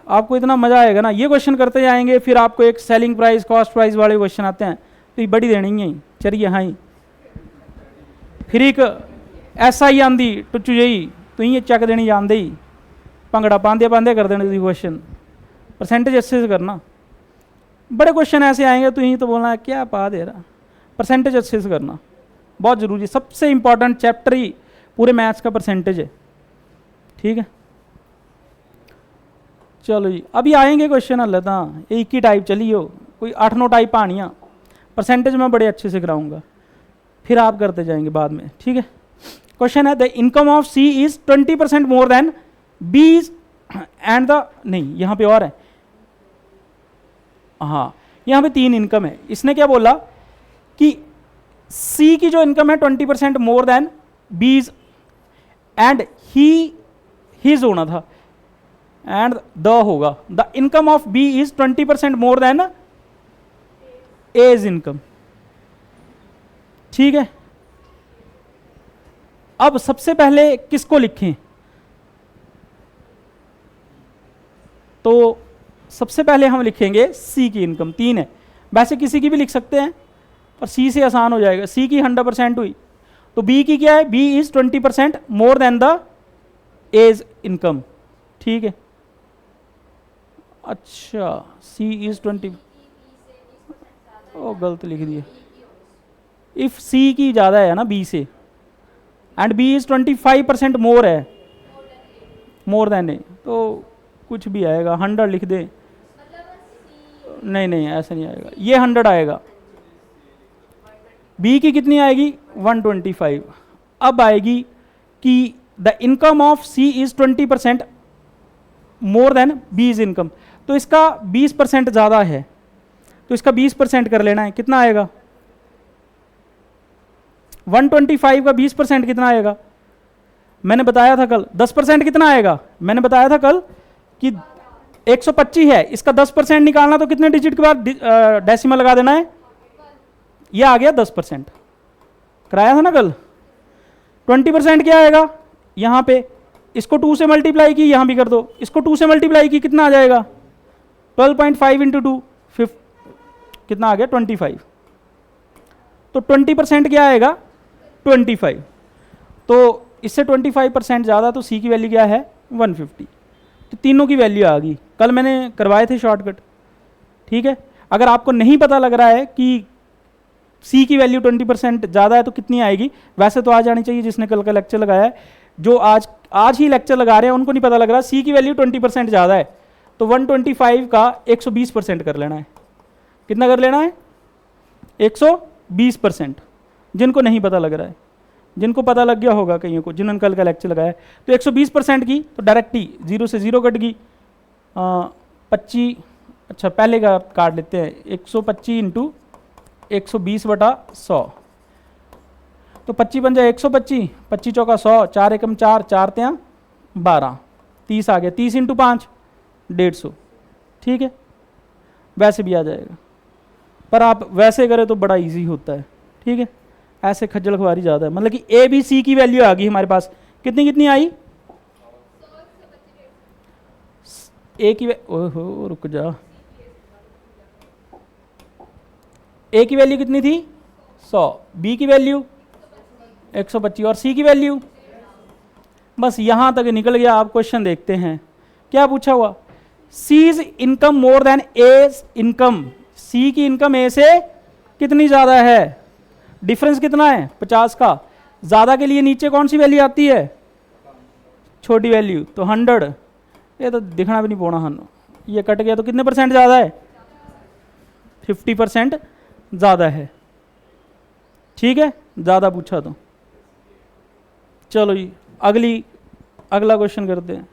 आपको इतना मज़ा आएगा ना, ये क्वेश्चन करते जाएंगे, फिर आपको एक सेलिंग प्राइस कॉस्ट प्राइस वाले क्वेश्चन आते हैं, तो ये बड़ी देनी है, चलिए हाँ ही, फिर एक ऐसा ही आंदी टुचू जही, तो ये चक देनी जानते ही, भंगड़ा पांदे पांदे कर देने क्वेश्चन, परसेंटेज अच्छे से करना। बड़े क्वेश्चन ऐसे आएंगे तो यही तो बोलना है क्या पा दे रहा, परसेंटेज अच्छे से करना बहुत ज़रूरी है, सबसे इंपॉर्टेंट चैप्टर ही पूरे मैथ्स का परसेंटेज है, ठीक है। चलो जी, अभी आएंगे क्वेश्चन हल था, एक ही टाइप चली हो, कोई 8-9 टाइप आनियाँ, परसेंटेज मैं बड़े अच्छे से कराऊंगा, फिर आप करते जाएंगे बाद में, ठीक है। क्वेश्चन है the income of C is 20% more than B and the, नहीं यहाँ पे और है, हाँ यहाँ पे 3 इनकम है। इसने क्या बोला कि सी की जो इनकम है 20% more than B's and his होना था, एंड द होगा, the income of B is 20% more than A's income, ठीक है। अब सबसे पहले किसको लिखें, तो सबसे पहले हम लिखेंगे सी की इनकम 3 है, वैसे किसी की भी लिख सकते हैं पर सी से आसान हो जाएगा, सी की 100% हुई, तो बी की क्या है, B is 20% more than the A's income, ठीक है। अच्छा सी इज 20, ओ गलत लिख दिया, इफ सी की ज़्यादा है ना बी से, एंड बी इज 25% मोर है, मोर देन ए, तो कुछ भी आएगा, 100 लिख दे, नहीं नहीं ऐसा नहीं आएगा, ये 100 आएगा, बी की कितनी आएगी 125। अब आएगी कि the income of C is 20% more than B is income, तो इसका 20% ज़्यादा है, तो इसका 20% कर लेना है, कितना आएगा 125 का 20% कितना आएगा, मैंने बताया था कल 10% कितना आएगा, मैंने बताया था कल कि 125 है, इसका 10% निकालना, तो कितने डिजिट के बाद डेसिमल लगा देना है, ये आ गया 10%, कराया था ना कल। 20% क्या आएगा, यहाँ पे इसको 2 से मल्टीप्लाई की, यहाँ भी कर दो, इसको 2 से मल्टीप्लाई की, कितना आ जाएगा 12.5 इंटू 2 कितना आ गया 25, तो 20% क्या आएगा 25, तो इससे 25% ज़्यादा, तो सी की वैल्यू क्या है 150, तो तीनों की वैल्यू आ गई, कल मैंने करवाए थे शॉर्टकट, ठीक है। अगर आपको नहीं पता लग रहा है कि सी की वैल्यू 20% ज़्यादा है तो कितनी आएगी, वैसे तो आ जानी चाहिए जिसने कल का लेक्चर लगाया है, जो आज ही लेक्चर लगा रहे हैं उनको नहीं पता लग रहा, सी की वैल्यू 20% ज़्यादा है, तो 125 का 120% कर लेना है, कितना कर लेना है 120%, जिनको नहीं पता लग रहा है, जिनको पता लग गया होगा कईयों को, जिन्होंने कल का लेक्चर लगाया। तो 120% की तो डायरेक्ट ही 0 से 0 कट गई। 25, अच्छा पहले का काट लेते हैं, 125 इंटू 120/100, तो 25 बन जाए 125, 25 चौका 100, 4 एकम 4, 4 तियाँ 12, 30 आ गया, 30 इंटू 5 150, ठीक है, वैसे भी आ जाएगा। पर आप वैसे करें तो बड़ा इजी होता है, ठीक है, ऐसे खज्जल खुआरी ज़्यादा है। मतलब कि ए बी सी की वैल्यू आ गई हमारे पास, कितनी कितनी आई? ए की ओहो रुक जा, ए की वैल्यू कितनी थी 100, बी की वैल्यू 125 और सी की वैल्यू, बस यहां तक निकल गया। आप क्वेश्चन देखते हैं क्या पूछा हुआ, सीज इनकम मोर देन ए इनकम, सी की इनकम ए से कितनी ज्यादा है, डिफरेंस कितना है 50 का, ज्यादा के लिए नीचे कौन सी वैल्यू आती है, छोटी वैल्यू, तो 100, ये तो दिखना भी नहीं पोना हन, ये कट गया तो कितने परसेंट ज्यादा है, 50% ज्यादा है, ठीक है, ज्यादा पूछा तो। चलो जी अगला क्वेश्चन करते हैं।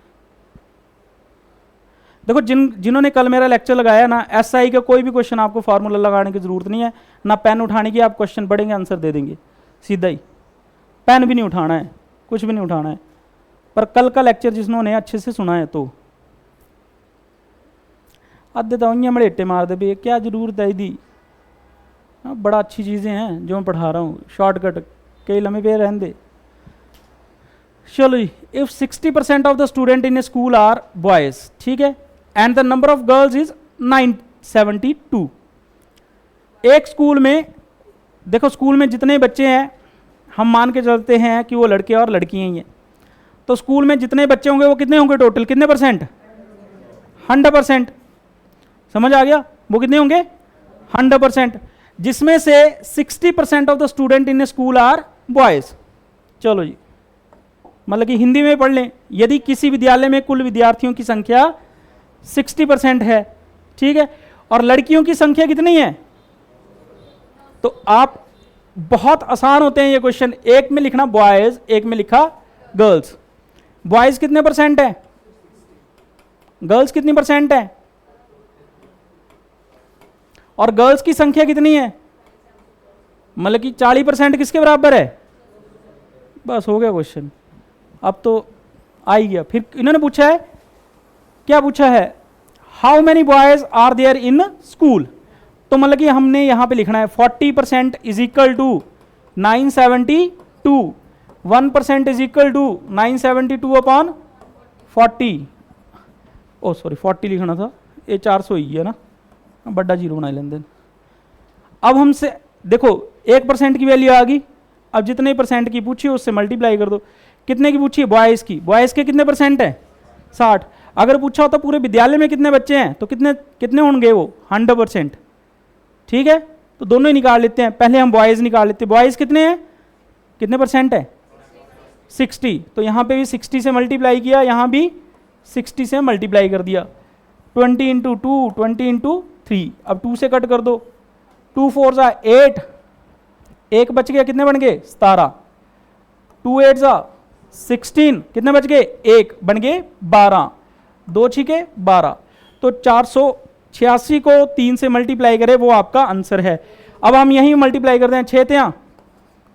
देखो जिन्होंने कल मेरा लेक्चर लगाया ना, एसआई का कोई भी क्वेश्चन आपको फार्मूला लगाने की जरूरत नहीं है, ना पेन उठाने की, आप क्वेश्चन पढ़ेंगे आंसर दे देंगे सीधा ही, पेन भी नहीं उठाना है, कुछ भी नहीं उठाना है। पर कल का लेक्चर जिन्होंने अच्छे से सुना है तो अद्धे तो इं मड़ेटे मार दे भी क्या जरूरत है दी, बड़ा अच्छी चीज़ें हैं जो मैं पढ़ा रहा हूँ, शॉर्टकट कई लम्बे पे रहन दे। चलो जी, if 60% of the student in a school are boys, ठीक है, and the number of girls is 972, एक स्कूल में देखो, स्कूल में जितने बच्चे हैं हम मान के चलते हैं कि वो लड़के और लड़कियां ही हैं, तो स्कूल में जितने बच्चे होंगे वो कितने होंगे टोटल, कितने परसेंट, 100%, समझ आ गया, वो कितने होंगे 100%, जिसमें से 60% of the student in a school are boys. चलो जी, मतलब कि हिंदी में पढ़ लें, यदि किसी विद्यालय में कुल विद्यार्थियों की संख्या 60% है, ठीक है, और लड़कियों की संख्या कितनी है, तो आप बहुत आसान होते हैं ये क्वेश्चन, एक में लिखना बॉयज, एक में लिखा गर्ल्स। बॉयज कितने परसेंट है, गर्ल्स कितनी परसेंट है, और गर्ल्स की संख्या कितनी है, मतलब कि 40% किसके बराबर है, बस हो गया क्वेश्चन, अब तो आ ही गया। फिर इन्होंने पूछा है, क्या पूछा है, how many boys are there in school, तो मतलब कि हमने यहां पे लिखना है 40% is equal to 972, 1% is equal to 972 upon 40, oh sorry 40 लिखना था, ये 400 ही है ना, बड़ा जीरो बना लेंगे। अब हमसे देखो 1% की वैल्यू आ गई, अब जितने परसेंट की पूछी उससे मल्टीप्लाई कर दो, कितने की पूछी, बॉयज़ की, बॉयज़ के कितने परसेंट है 60, अगर पूछा होता पूरे विद्यालय में कितने बच्चे हैं तो कितने कितने होंगे वो 100%, ठीक है, तो दोनों ही निकाल लेते हैं, पहले हम बॉयज़ निकाल लेते हैं, बॉयज़ कितने हैं, कितने परसेंट है 60, तो यहाँ पे भी 60 से मल्टीप्लाई किया, यहाँ भी 60 से मल्टीप्लाई कर दिया, 20 इंटू 2, 20 इंटू 3, अब 2 से कट कर दो, 2 4 जा 8, एक बच गया, कितने बन गए 17, 2 8 जा 16, कितने बच गए, एक बन गए 12, 2 छिके 12, तो 486 को 3 से मल्टीप्लाई करें वो आपका आंसर है। अब हम यहीं मल्टीप्लाई करते हैं, 6 तियाँ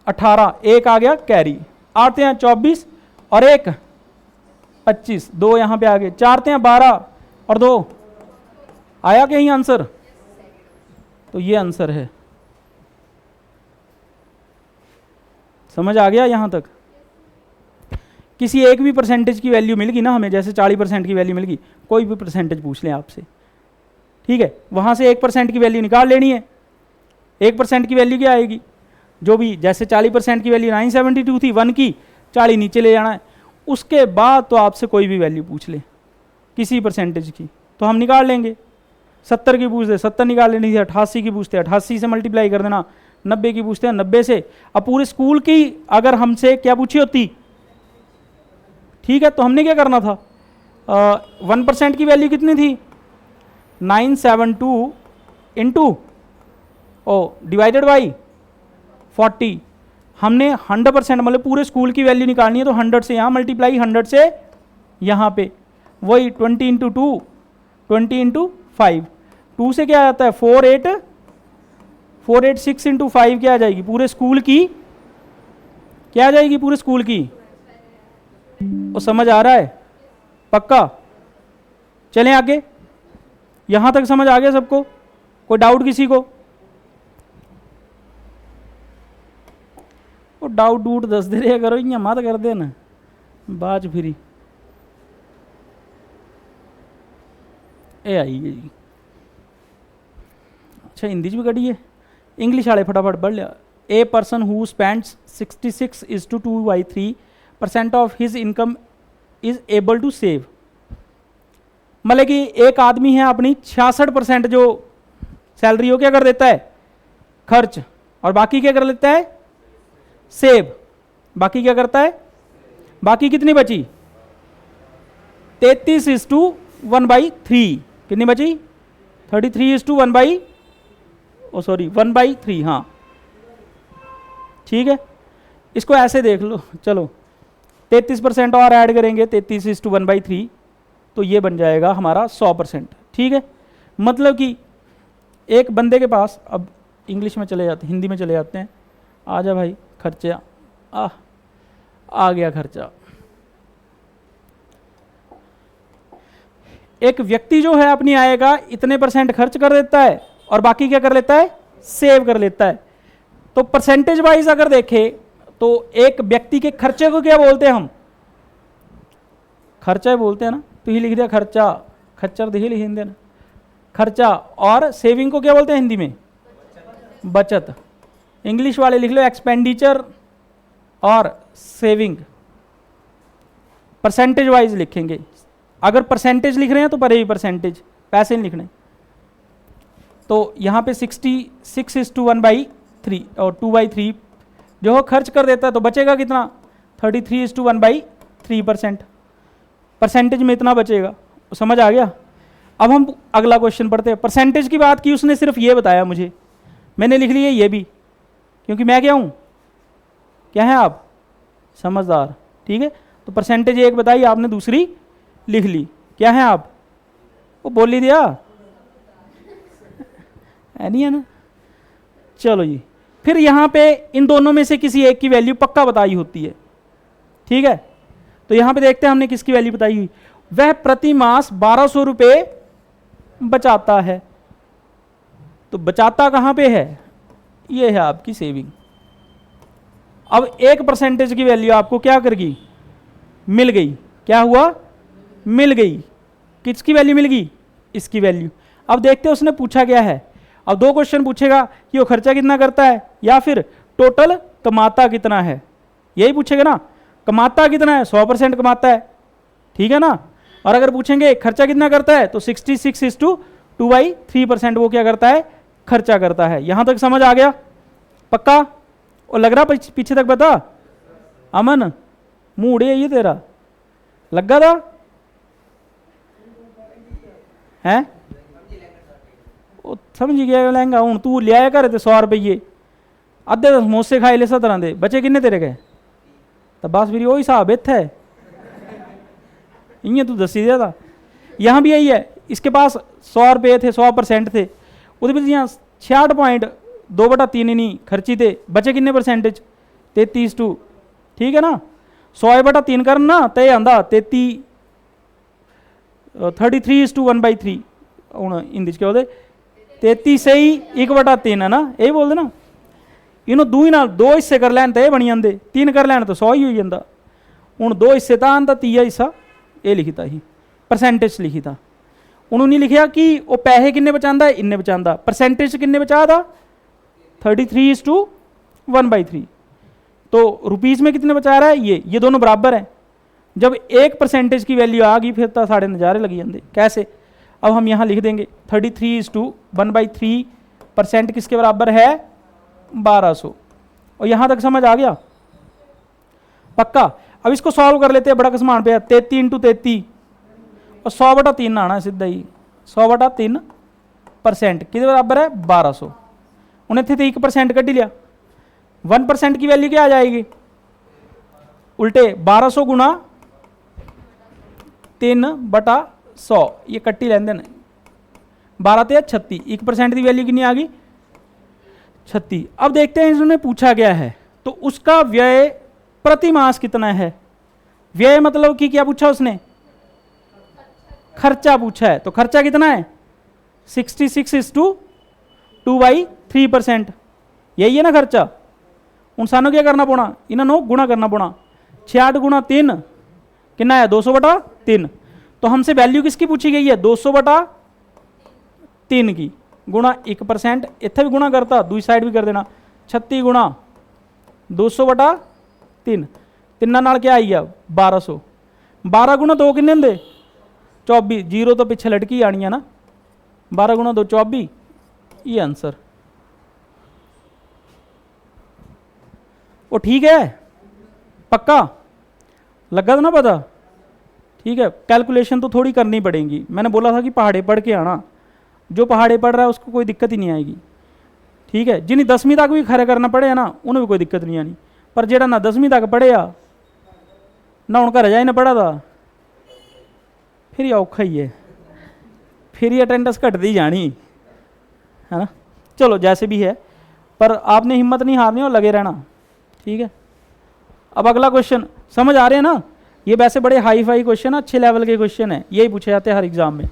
18, एक आ गया कैरी, 8 तियाँ 24 और एक 25, 2 यहाँ पे आ गए, 4 तियाँ 12 और 2 आया कहीं आंसर, तो ये आंसर है। समझ आ गया यहां तक, किसी एक भी परसेंटेज की वैल्यू मिल गई ना हमें, जैसे 40% की वैल्यू मिल गई, कोई भी परसेंटेज पूछ लें आपसे, ठीक है, वहां से 1% की वैल्यू निकाल लेनी है, 1% की वैल्यू क्या आएगी, जो भी, जैसे 40% की वैल्यू 972 थी, 1 की 40 नीचे ले जाना है, उसके बाद तो आपसे कोई भी वैल्यू पूछ ले किसी परसेंटेज की तो हम निकाल लेंगे, 70 की पूछते 70 निकाल लेनी थी, 88 की पूछते 88 से मल्टीप्लाई कर देना, 90 की पूछते हैं 90 से। अब पूरे स्कूल की अगर हमसे क्या पूछी होती, ठीक है, तो हमने क्या करना था, 1% की वैल्यू कितनी थी 972 इंटू ओ डिवाइडेड बाई 40, हमने 100% मतलब पूरे स्कूल की वैल्यू निकालनी है, तो 100 से यहाँ मल्टीप्लाई, 100 से यहाँ पे, वही 20 इंटू 2, 20 इंटू 5, 2 से क्या आता है 486 इंटू 5 क्या आ जाएगी पूरे स्कूल की, क्या आ जाएगी पूरे स्कूल की। वो समझ आ रहा है पक्का? चलें आगे, यहां तक समझ आ गया सबको? कोई डाउट किसी को? वो डाउट डूट दस दे रहे करो, इं मत कर देना बाद फिरी। ए आई है जी। अच्छा हिंदी च भी कढ़ी है, इंग्लिश वाले फटाफट पढ़ लिया। A person who spends 66:2/3% of his income is able to save, मतलब कि एक आदमी है अपनी 66% जो सैलरी हो क्या कर देता है खर्च, और बाकी क्या कर लेता है सेव। बाकी क्या करता है, बाकी कितनी बची 33:1/3, कितनी बची 1/3, हाँ ठीक है। इसको ऐसे देख लो, चलो 33% और ऐड करेंगे 33:1/3, तो ये बन जाएगा हमारा 100%। ठीक है, मतलब कि एक बंदे के पास, अब इंग्लिश में चले जाते हैं, हिंदी में चले जाते हैं। आ जा भाई, खर्चा आ गया खर्चा। एक व्यक्ति जो है अपनी आय का इतने % खर्च कर देता है और बाकी क्या कर लेता है सेव कर लेता है। तो परसेंटेज वाइज अगर देखें तो एक व्यक्ति के खर्चे को क्या बोलते हैं हम, खर्चा बोलते हैं ना, तो ये लिख दिया खर्चा, खच्चर देखिए लिख देना खर्चा। और सेविंग को क्या बोलते हैं हिंदी में बचत। इंग्लिश वाले लिख लो एक्सपेंडिचर और सेविंग, परसेंटेज वाइज लिखेंगे। अगर परसेंटेज लिख रहे हैं तो परे भी परसेंटेज, पैसे नहीं लिखने। तो यहाँ पे 66:1/3 और 2/3 जो हो खर्च कर देता है, तो बचेगा कितना 33:1/3%, परसेंटेज में इतना बचेगा। समझ आ गया? अब हम अगला क्वेश्चन पढ़ते हैं। परसेंटेज की बात की उसने, सिर्फ ये बताया मुझे, मैंने लिख लिया ये भी, क्योंकि मैं क्या हूँ, क्या है आप समझदार। ठीक है, तो परसेंटेज एक बताई आपने, दूसरी लिख ली, क्या है आप, वो बोल ही दिया है नहीं है ना। चलो जी, फिर यहाँ पे इन दोनों में से किसी एक की वैल्यू पक्का बताई होती है। ठीक है, तो यहाँ पे देखते हैं हमने किसकी वैल्यू बताई हुई। वह प्रति मास 1200 रुपये बचाता है। तो बचाता कहाँ पे है, ये है आपकी सेविंग। अब 1% की वैल्यू आपको क्या करेगी, मिल गई। क्या हुआ, मिल गई। किसकी वैल्यू मिल गई, इसकी वैल्यू। अब देखते हैं उसने पूछा क्या है। अब 2 क्वेश्चन पूछेगा कि वो खर्चा कितना करता है या फिर टोटल कमाता कितना है, यही पूछेगा ना। कमाता कितना है, 100% कमाता है, ठीक है ना। और अगर पूछेंगे खर्चा कितना करता है, तो 66:2/3% वो क्या करता है, खर्चा करता है। यहां तक समझ आ गया पक्का? और लग रहा पीछे तक बता अमन, मुंह उड़े ये तेरा लगा था हैं, समझ गया लहंगा। हूँ तू लिया कर 100 रुपये, अद्धे समोसे खाए ले 17 दे, बचे किन्ने तेरे गए, तो बस फिर वही हिसाब इत्थे है, इं तू दसी दिया था। यहाँ भी यही है, इसके पास 100 रुपये थे, 100% थे, वो यहाँ 66.2/3 नहीं खर्ची थे, बचे किन्ने %, 33:2। ठीक है ना, 100/3 करना तो ये आंदा 33:1/3 हूँ हिंदी क्या बोलते 33:1/3 है ना, यही बोलते ना। इन्हों दू ही ना 2 हिस्से कर लैन तो ये बनी जाते, 3 कर लैन तो 100 ही हो जाता। हूँ 2 हिस्से तो आंदा, 3 हिस्सा ये लिखी ही, परसेंटेज लिखी था। उन्होंने नहीं लिखा कि वो पैसे किन्ने बचाता है, इन्ने बचाता, परसेंटेज किन्ने बचा था 33:1/3। तो रुपीज़ में कितने बचा रहा है, ये दोनों बराबर हैं। जब 1% की वैल्यू आ गई फिर तो साढ़े नज़ारे लगी जाते। कैसे, अब हम यहाँ लिख देंगे 33:1/3% किसके बराबर है 1200। और यहाँ तक समझ आ गया पक्का? अब इसको सॉल्व कर लेते हैं, बड़ा कसमान पे 33 × 33 और 100/3 आना सीधा ही, 100/3% किसके बराबर है 1200। उन्हें थे 1% कट लिया, 1% की वैल्यू क्या आ जाएगी, उल्टे 1200 गुना 3/100, ये कट्टी लेन देन 12 ते 36, 1% की वैल्यू कितनी आ गई 36। अब देखते हैं इसमें पूछा गया है तो उसका व्यय प्रति मास कितना है। व्यय मतलब कि क्या पूछा उसने, खर्चा पूछा है। तो खर्चा कितना है 66/2/3%, यही है ना खर्चा। उनसानो क्या करना पड़ा, इन्होंने गुणा करना पड़ा, 66 गुणा 3 कितना है 200/3। तो हमसे वैल्यू किसकी पूछी गई है 200/3 की, गुणा 1%, इतना भी गुणा करता दूसरी साइड भी कर देना, 36 गुणा 200/3, तिना नाल क्या आई गया 1200, 12 गुणा 2 किन्ने होंदे 24, जीरो तो पिछे लटकी आनी है ना, 12 गुणा 2 24, ये आंसर। वो ठीक है, पक्का लगा था ना पता, ठीक है। कैलकुलेशन तो थोड़ी करनी पड़ेगी, मैंने बोला था कि पहाड़े पढ़ के आना, जो पहाड़े पढ़ रहा है उसको कोई दिक्कत ही नहीं आएगी, ठीक है। जिन्हें 10वीं तक भी खरे करना पड़े ना उन्हें भी कोई दिक्कत नहीं आनी, पर जेड़ा ना 10वीं तक पढ़े आ ना हूँ घर जाए ना पढ़ा था फिर ये औखा ही है, फिर ये अटेंडेंस घटती जानी है ना। चलो जैसे भी है, पर आपने हिम्मत नहीं हारनी और लगे रहना, ठीक है। अब अगला क्वेश्चन समझ आ रहे हैं ना, ये वैसे बड़े हाई फाई क्वेश्चन है, अच्छे लेवल के क्वेश्चन है, यही पूछे जाते हैं हर एग्जाम में,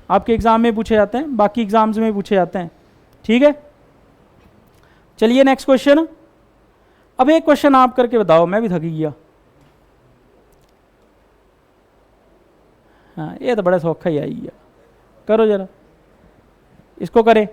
आपके एग्जाम में पूछे जाते हैं, बाकी एग्जाम्स में पूछे जाते हैं, ठीक है। चलिए नेक्स्ट क्वेश्चन। अब एक क्वेश्चन आप करके बताओ, मैं भी थक गया। हाँ ये तो बड़ा सौखा ही आई गया, करो जरा इसको करें।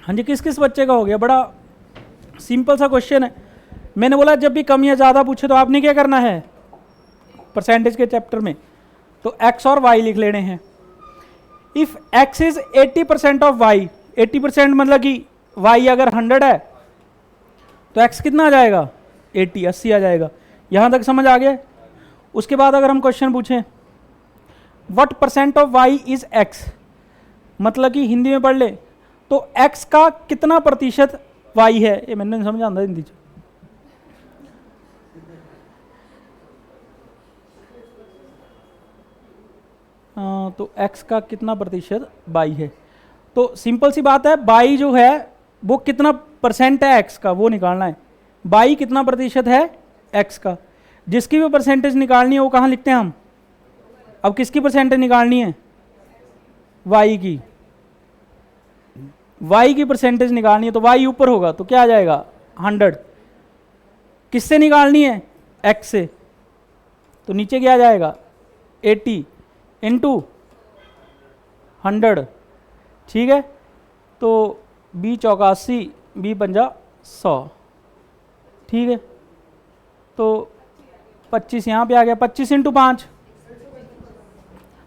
हाँ जी, किस किस बच्चे का हो गया, बड़ा सिंपल सा क्वेश्चन है। मैंने बोला जब भी कम या ज़्यादा पूछे तो आपने क्या करना है, परसेंटेज के चैप्टर में तो x और y लिख लेने हैं। If x is 80% of y, 80% मतलब कि y अगर 100 है तो x कितना आ जाएगा 80 आ जाएगा। यहाँ तक समझ आ गया। उसके बाद अगर हम क्वेश्चन पूछें what percent of y is x, मतलब कि हिंदी में पढ़ ले तो x का कितना प्रतिशत y है, ये मैंने नहीं समझ आता हिंदी। तो x का कितना प्रतिशत y है, तो सिंपल सी बात है y जो है वो कितना परसेंट है x का वो निकालना है। y कितना प्रतिशत है x का, जिसकी भी परसेंटेज निकालनी है वो कहाँ लिखते हैं हम। अब किसकी परसेंटेज निकालनी है, y की, y की परसेंटेज निकालनी है तो y ऊपर होगा तो क्या आ जाएगा 100, किससे निकालनी है, x से, तो नीचे क्या जाएगा 80 इंटू 100, ठीक है। तो b चौका 80, b पंजा 100, ठीक है। तो 25 यहाँ पे आ गया, 25 इंटू 5,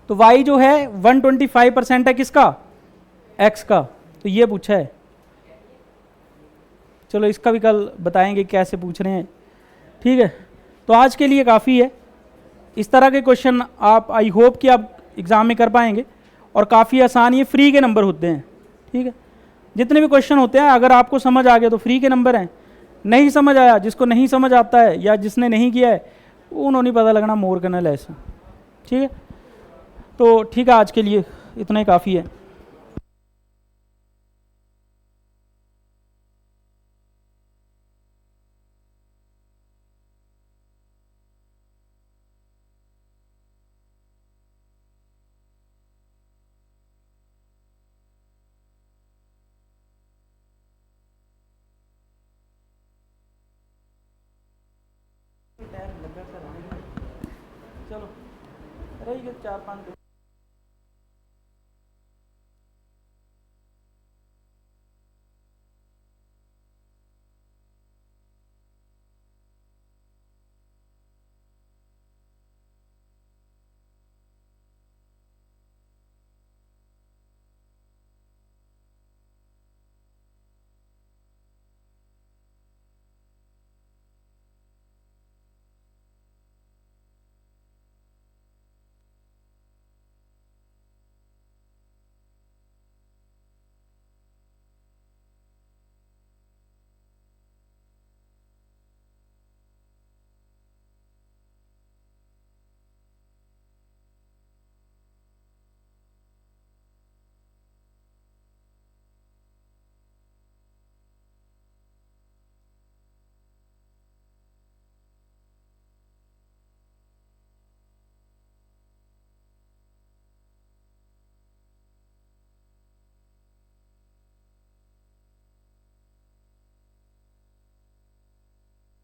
तो y जो है 125% है किसका, x का, तो ये पूछा है। चलो इसका भी कल बताएंगे कैसे पूछ रहे हैं, ठीक है। तो आज के लिए काफ़ी है। इस तरह के क्वेश्चन आप, आई होप कि आप एग्ज़ाम में कर पाएंगे, और काफ़ी आसान, ये फ्री के नंबर होते हैं, ठीक है। जितने भी क्वेश्चन होते हैं अगर आपको समझ आ गया तो फ्री के नंबर हैं, नहीं समझ आया, जिसको नहीं समझ आता है या जिसने नहीं किया है उन्होंने पता लगना मोर करना ऐसा, ठीक है। तो ठीक है, आज के लिए इतना ही काफ़ी है। चलो रही 4-5 दिन।